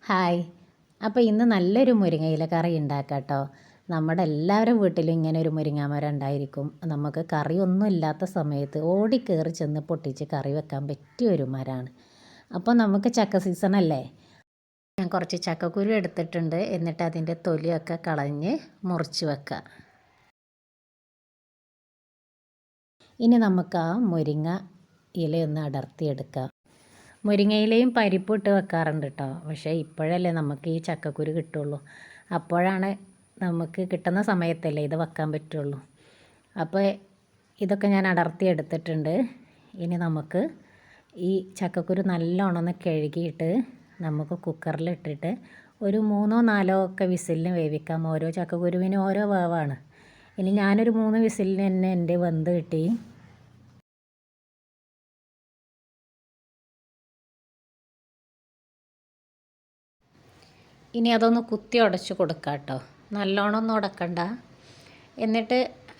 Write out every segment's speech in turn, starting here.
Hi. അപ്പോൾ ഇന്ന് നല്ലൊരു മുരിങ്ങയില കറി ഉണ്ടാക്കാം കേട്ടോ. നമ്മുടെ എല്ലാവരും വീട്ടിലും ഇങ്ങനെ ഒരു മുരിങ്ങ മരം ഉണ്ടായിരിക്കും. നമുക്ക് കറിയൊന്നും ഇല്ലാത്ത സമയത്ത് ഓടിക്കേറി ചെന്ന് പൊട്ടിച്ച് കറി വെക്കാൻ പറ്റിയ ഒരു മരമാണ്. അപ്പോൾ നമുക്ക് ചക്ക സീസണല്ലേ. ഞാൻ കുറച്ച് ചക്കക്കുരു എടുത്തിട്ടുണ്ട്. എന്നിട്ട് അതിൻ്റെ തൊലിയൊക്കെ കളഞ്ഞ് മുറിച്ച് വെക്കാം. ഇനി നമുക്ക് ആ മുരിങ്ങ ഇലയൊന്ന് അടർത്തിയെടുക്കാം. മുരിങ്ങയിലയും പരിപ്പും ഇട്ട് വെക്കാറുണ്ട് കേട്ടോ. പക്ഷേ ഇപ്പോഴല്ലേ നമുക്ക് ഈ ചക്കക്കുരു കിട്ടുള്ളൂ. അപ്പോഴാണ് നമുക്ക് കിട്ടുന്ന സമയത്തല്ലേ ഇത് വെക്കാൻ പറ്റുള്ളൂ. അപ്പോൾ ഇതൊക്കെ ഞാൻ അടർത്തി എടുത്തിട്ടുണ്ട്. ഇനി നമുക്ക് ഈ ചക്കക്കുരു നല്ലോണം ഒന്ന് കഴുകിയിട്ട് നമുക്ക് കുക്കറിലിട്ടിട്ട് ഒരു 3 4 ഒക്കെ വിസിലിന് വേവിക്കാം. ഓരോ ചക്കക്കുരുവിനും ഓരോ വേവാണ്. ഇനി ഞാനൊരു 3 വിസിലിന് തന്നെ എൻ്റെ വെന്ത് കിട്ടി. ഇനി അതൊന്ന് കുത്തി ഉടച്ച് കൊടുക്കാം കേട്ടോ. നല്ലോണം ഒന്നും ഉടക്കണ്ട. എന്നിട്ട്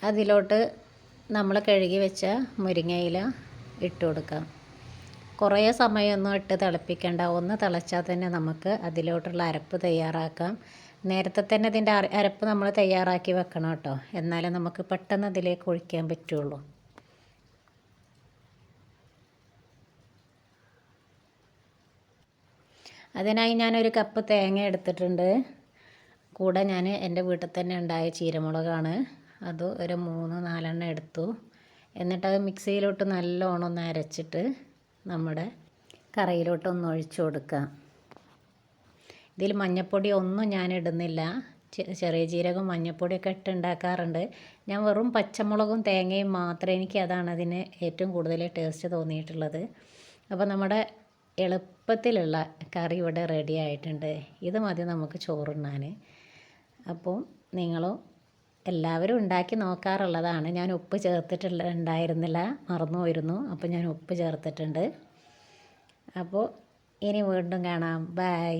അതിലോട്ട് നമ്മൾ കഴുകി വെച്ച മുരിങ്ങയില ഇട്ട് കൊടുക്കാം. കുറേ സമയമൊന്നും ഇട്ട് തിളപ്പിക്കേണ്ട. ഒന്ന് തിളച്ചാൽ തന്നെ നമുക്ക് അതിലോട്ടുള്ള അരപ്പ് തയ്യാറാക്കാം. നേരത്തെ തന്നെ ഇതിൻ്റെ അരപ്പ് നമ്മൾ തയ്യാറാക്കി വെക്കണം കേട്ടോ. എന്നാലേ നമുക്ക് പെട്ടെന്ന് അതിലേക്ക് ഒഴിക്കാൻ പറ്റുള്ളൂ. അതിനായി ഞാനൊരു കപ്പ് തേങ്ങ എടുത്തിട്ടുണ്ട്. കൂടെ ഞാൻ എൻ്റെ വീട്ടിൽ തന്നെ ഉണ്ടായ ചീരമുളകാണ്. അത് ഒരു 3 4 എടുത്തു. എന്നിട്ട് അത് മിക്സിയിലോട്ട് നല്ലോണം ഒന്ന് അരച്ചിട്ട് നമ്മുടെ കറിയിലോട്ടൊന്ന് ഒഴിച്ചു കൊടുക്കാം. ഇതിൽ മഞ്ഞൾപ്പൊടി ഒന്നും ഞാൻ ഇടുന്നില്ല. ചെറിയ ജീരകം മഞ്ഞൾപ്പൊടിയൊക്കെ ഇട്ടുണ്ടാക്കാറുണ്ട്. ഞാൻ വെറും പച്ചമുളകും തേങ്ങയും മാത്രമേ, എനിക്ക് അതാണ് അതിന് ഏറ്റവും കൂടുതൽ ടേസ്റ്റ് തോന്നിയിട്ടുള്ളത്. അപ്പോൾ നമ്മുടെ എളുപ്പത്തിലുള്ള കറി ഇവിടെ റെഡി ആയിട്ടുണ്ട്. ഇത് മതി നമുക്ക് ചോറുണ്ണാൻ. അപ്പോൾ നിങ്ങളും എല്ലാവരും ഉണ്ടാക്കി നോക്കാറുള്ളതാണ്. ഞാൻ ഉപ്പ് ഉണ്ടായിരുന്നില്ല, മറന്നു പോയിരുന്നു. അപ്പോൾ ഞാൻ ഉപ്പ് ചേർത്തിട്ടുണ്ട്. അപ്പോൾ ഇനി വീണ്ടും കാണാം. ബൈ.